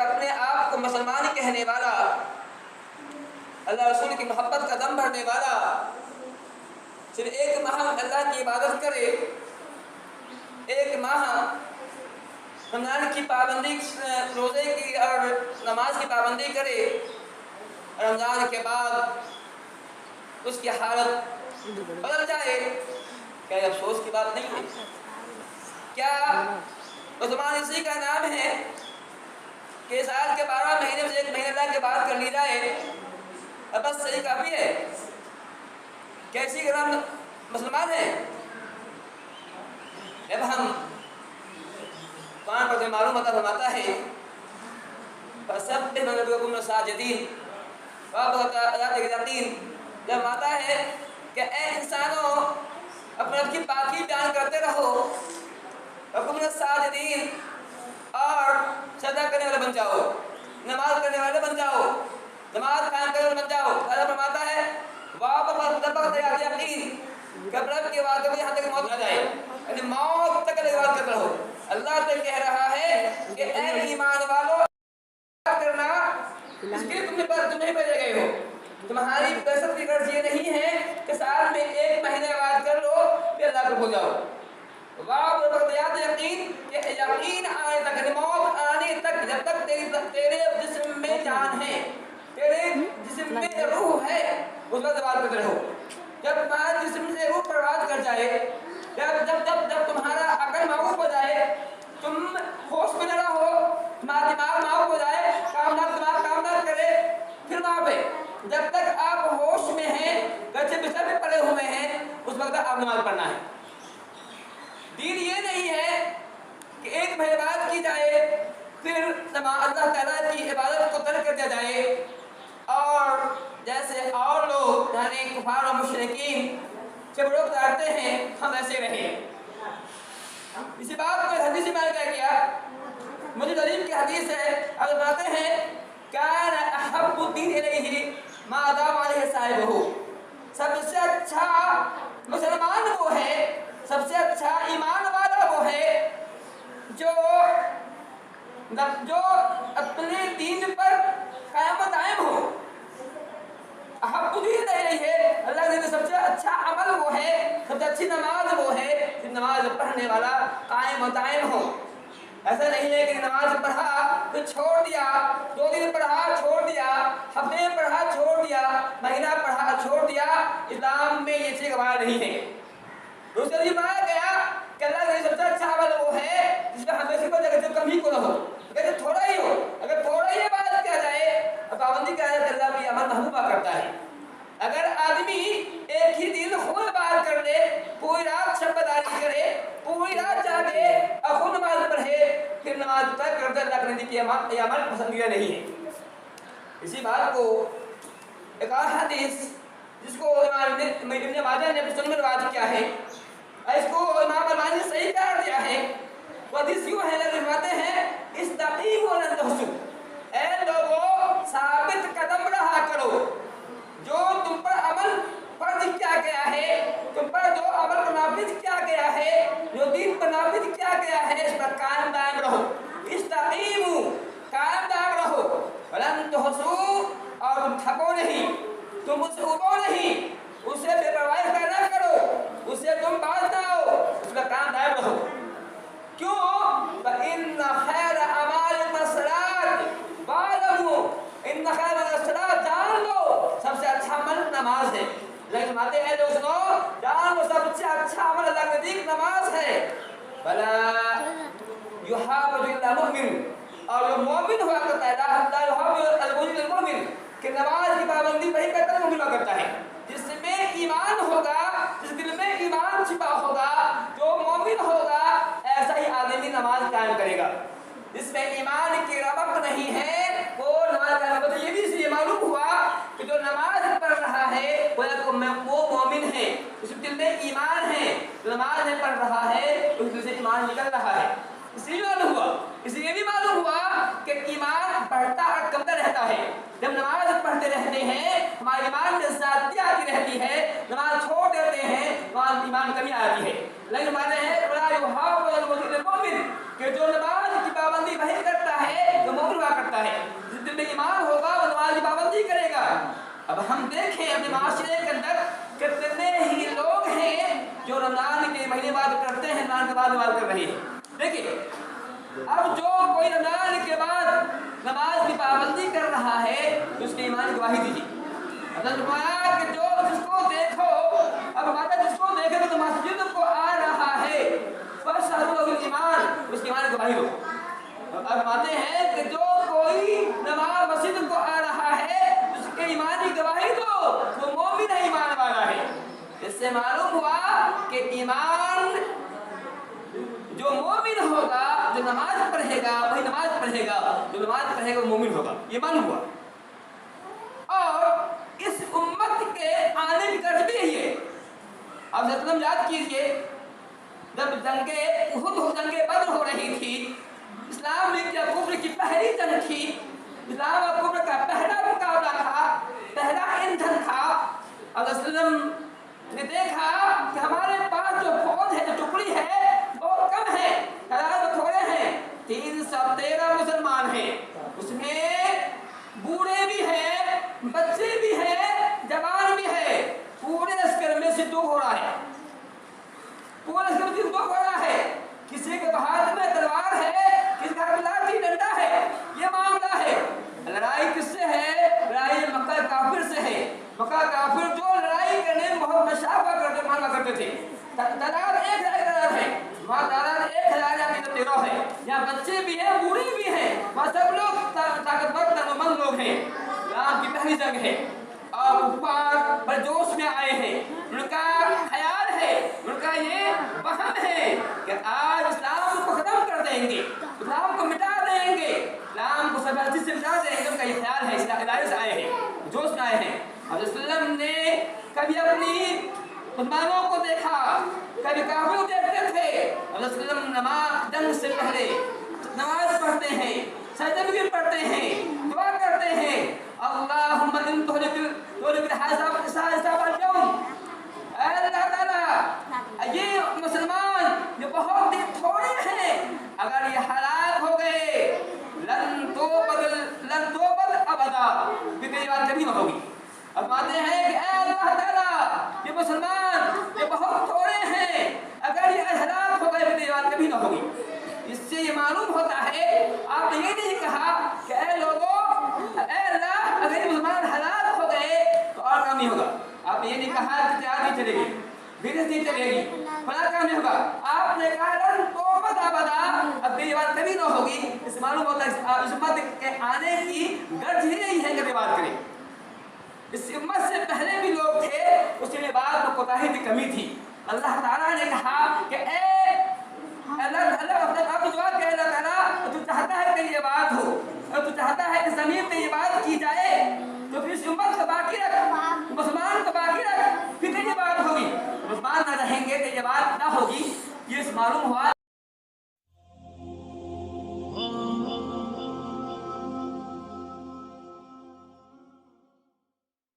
اپنے آپ کو مسلمان کہنے والا، اللہ رسول کی محبت کا دم بھرنے والا صرف ایک ماہ اللہ کی عبادت کرے، ایک ماہ رمضان کی پابندی، روزے کی اور نماز کی پابندی کرے، رمضان کے بعد اس کی حالت بدل جائے، کیا یہ افسوس کی بات نہیں ہے؟ کیا مسلمان اسی کا نام ہے کہ سال کے 12 مہینے میں ایک مہینے اللہ کی بات کر لی جائے اب بس صحیح کافی ہے؟ کیسی گرام مسلمان ہے؟ جب ہم قرآن پر معلوم عطا فرماتا ہے فَسَبِّحْ رَبَّكُمْ سَاجِدِينَ، جب آتا ہے کہ اے انسانوں اپنے رب کی پاکی بیان کرتے رہو، رَبَّكُمْ سَاجِدِينَ، اور سجدہ کرنے والے بن جاؤ، نماز کرنے والے بن جاؤ، نماز قائم کرنے والے بن جاؤ۔ اللہ فرماتا ہے کہ رب کی بات کو یہاں تک موت نہ جائے، یعنی موت تک بات کرتے رہو۔ اللہ تو کہہ رہا ہے کہ اے ایمان والو کرنا، اس کے لیے تم نہیں بھیجے گئے ہو، تمہاری بسط کی غرض یہ نہیں ہے کہ سال میں ایک مہینے بعد کر لو پھر اللہ کو بھول جاؤ۔ یقین کہ یقین آنے تک، موت آنے تک، جب تک تیرے جسم میں جان ہے، تیرے جسم میں روح ہے، اس وقت بات کرتے رہو۔ جب تمہارے جسم سے روح پرواز کر جائے، جب تمہارا عقل معاف ہو جائے، تم ہوش میں نہ رہو، تمہارا دماغ معاف ہو جائے، دماغ کام نہ کرے، پھر وہاں پہ جب تک آپ ہوش میں ہیں، گچے بستر پہ پڑے ہوئے ہیں، اس وقت آپ نماز پڑھنا ہے۔ دین یہ نہیں ہے کہ ایک مہینے بعد کی جائے پھر اللہ تعالیٰ کی عبادت کو ترک کر دیا جائے، اور جیسے اور لوگ یعنی کفار و مشرکین جب لوگ ڈالتے ہیں ہم ایسے رہیں۔ اسی بات کو حدیث میں کیا کیا، مجھے دلیل کی حدیث ہے، اب بتاتے ہیں کان احب الدین الیہ ما دام علیہ صاحبہ، سب سے اچھا مسلمان وہ ہے، سب سے اچھا ایمان والا وہ ہے جو اپنے دین پر قائم و دائم ہو۔ احب الدین الیہ، اللہ نے سب سے اچھا عمل وہ ہے، سب سے اچھی نماز وہ ہے کہ نماز پڑھنے والا قائم و دائم ہو۔ ایسا نہیں ہے کہ نماز پڑھا تو چھوڑ دیا، 2 دن پڑھا چھوڑ دیا، ہفتے میں پڑھا چھوڑ دیا، مہینہ پڑھا چھوڑ دیا۔ اسلام میں یہ چیز گوارا نہیں ہے۔ دوسرا یہ بتایا گیا کہ اللہ نے سب سے اچھا عمل وہ ہے جس میں ہمیشہ کو جگہ کم ہی کو نہ ہو، اگر تھوڑا ہی ہو، اگر تھوڑا ہی عبادت کیا جائے، پابندی کیا جائے، اللہ بھی عمل محبوبہ کرتا ہے۔ اگر آدمی ایک ہی دن خوب بات کر لے، پوری رات شب داری کرے، پوری رات جاگے اور خود نماز پڑھے، پھر نماز تک کرتے اللہ کے نزدیک یہ عمل پسندیدہ نہیں ہے۔ اسی بات کو ایک اور حدیث جس کو امام ابن ماجہ نے اپنی سنن میں روایت کیا ہے، اس کو امام البانی نے صحیح قرار دیا ہے۔ وہ حدیث یوں ہے، فرماتے ہیں استقیموا ولن تحسوا، اے لوگوں ثابت قدم رہا کرو، جو تم پر عمل فرض کیا گیا ہے، تم پر جو عمل نافذ کیا گیا ہے، جو دین پر نافذ کیا گیا ہے، اس پر قائم دائم رہو۔ استقیموا، قائم دائم رہو، ولن تحسوا، اور تم تھکو نہیں، تم اس سے اگو نہیں، اسے بے پرواہی نہ کرو، اسے تم باز نہ آؤ، اس پر قائم دائم رہو۔ کیوں؟ فَإِنَّ خَيْرَ أَعْمَالِكُمُ الصَّلَاةُ وَاعْلَمُوا إِنَّ خَيْرَ الصَّلَاةِ، جان لو سب سے اچھا عمل نماز ہے۔ لیکن فرماتے ہیں لوگ سنو، جان لو سب سے اچھا عمل اللہ کے نزدیک نماز ہے۔ بَلَا يُحَافِظُ إِلَّا مُؤْمِنٌ، اور جو مومن ہوا کرتا ہے، لا يُحَافِظُ الْمُؤْمِنُ، کہ نماز کی پابندی وہی کرتا ہے مومن ہوا کرتا ہے، جس میں ایمان ہوگا، جس دل میں ایمان چھپا ہوگا، جو مومن ہوگا، ایسا ہی آدمی نماز قائم کرے گا۔ جس میں ایمان کی ربط نہیں ہے وہ نماز قائم کرے گا۔ یہ بھی اس لیے معلوم ہوا کہ جو نماز پڑھ رہا ہے وہ مومن ہے، اس کے دل میں ایمان ہے، جو نماز نہیں پڑھ رہا ہے اس دل سے ایمان نکل رہا ہے۔ اس لیے معلوم ہوا، اس لیے بھی معلوم ہوا کہ ایمان بڑھتا اور کمتا رہتا ہے۔ جب نماز پڑھتے رہتے ہیں ہمارے ایمان میں زیادتی آتی رہتی ہے، نماز چھوڑ دیتے ہیں وہاں ایمان میں کمی آتی ہے۔ لیکن ہمارے ہیں کہ جو نماز کی پابندی وہی کرتا ہے جو مومن ہوا کرتا اب ہم دیکھیں اپنے معاشرے کے اندر کتنے ہی لوگ ہیں جو رمضان کے مہینے بعد کرتے ہیں، رمضان کے بعد کر رہے ہیں۔ دیکھیے اب جو کوئی رمضان کے بعد نماز کی پابندی کر رہا ہے تو اس کے ایمان کی گواہی دیجیے۔ حضرت فرمایا کہ جو جس کو دیکھو، اب ہمارا جس کو دیکھے تو مسجد کو آ رہا ہے فاشهدوا له بالایمان، اس کے ایمان کی گواہی دو۔ اب فرماتے ہیں کہ جو کوئی نماز مسجد کو آ رہا ہے اس کے ایمان کی گواہی دو، وہ مومن ہے، ایمان والا ہے۔ اس سے معلوم ہوا کہ ایمان جو مومن ہوگا، جو نماز پڑھے گا وہی نماز پڑھے گا، جو نماز پڑھے گا وہ مومن ہوگا، یہ معلوم ہوا۔ اور اس امت کے آنے کی غرض بھی یہی ہے۔ اب ذرا یاد کیجئے جب جنگ بدر ہو رہی تھی، اسلام میں کیا کفر کی پہلی جنگ تھی، اسلام اور کفر کا پہلا مقابلہ تھا، پہلا ایندھن تھا۔ اب وسلم نے دیکھا کہ ہمارے پاس جو فوج ہے، جو ٹکڑی ہے بہت کم ہے، تعداد میں تھوڑے ہیں، 313 مسلمان ہیں، اس میں بوڑھے بھی ہیں، بچے بھی ہیں، جوان بھی ہیں، پورے لشکر میں سے 2 گھوڑا ہے، پورے لشکر میں 2 گھوڑا ہے، کسی کے ہاتھ میں تلوار ہے، کسی کے ہاتھ میں لاٹھی ڈنڈا ہے، یہ معاملہ ہے۔ لڑائی کس سے ہے؟ لڑائی مکہ کافر سے ہے۔ مکہ کافر جو لڑائی کرنے میں بہت مشابہ کرتے تھے، تعداد 1000 ہے، وہاں تعداد 1013 ہے، یہاں بچے بھی ہیں، بوڑھے بھی ہیں، وہاں سب لوگ طاقتور تنومند لوگ ہیں۔ اسلام کی پہلی جنگ ہے اور کفار برجوش میں آئے ہیں، ان کا خیال ہے، ان کا یہ وہم ہے کہ آج اسلام کو ختم کر دیں گے، اسلام کو مٹا دیں گے، اسلام کو سب سے مٹا دیں گے، ان کا یہ خیال ہے، اس ادارے سے آئے ہیں، جوش میں آئے ہیں۔ حضرت صلی اللہ علیہ وسلم نے کبھی اپنی مسلمانوں کو دیکھا، کبھی کافروں کو دیکھتے تھے۔ حضرت صلی اللہ علیہ وسلم نماز جنگ سے پہلے نماز پڑھتے ہیں، سجدے بھی پڑھتے ہیں، دعا کرتے ہیں، اللہم ان تہلک الحساب اليوم، اے اللہ تعالیٰ یہ مسلمان جو بہت ہی تھوڑے ہیں، اگر یہ ہلاک ہو گئے لن توبد ابدا، پھر یہ بات کبھی نہ ہوگی۔ اب آتے ہیں کہ اے اللہ تعالیٰ یہ مسلمان یہ بہت تھوڑے ہیں، اگر یہ ہلاک ہو گئے پھر یہ بات کبھی نہ ہوگی۔ اس سے یہ معلوم ہوتا ہے، آپ نے یہ نہیں کہا کہ اے لوگوں، اے اللہ اگر یہ مسلمان ہلاک ہو گئے تو اور کام نہیں ہوگا۔ آپ نے یہ نہیں کہا کہ تجارت نہیں چلے گی، بزنس نہیں چلے گی، فلاں کام نہیں ہوگا۔ آپ نے کہا لن توبد ابدا، اب یہ بات کبھی نہ ہوگی۔ اس معلوم ہوتا ہے اس امت کے آنے کی غرض ہی نہیں ہے کہ بات کریں۔ اس امت سے پہلے بھی لوگ تھے، اس میں بات میں کوتاہی کی کمی تھی۔ اللہ تعالیٰ نے کہا کہ اے اللہ آپ جواب کہ اللہ تعالیٰ تو چاہتا ہے کہ یہ بات ہو، اور تو چاہتا ہے کہ زمین پہ یہ بات کی جائے تو پھر اس امت کو باقی رکھ، مسلمان کو باقی رکھ، پھر یہ بات ہوگی۔ مسلمان نہ رہیں گے تو یہ بات نہ ہوگی۔ یہ اس معلوم ہوا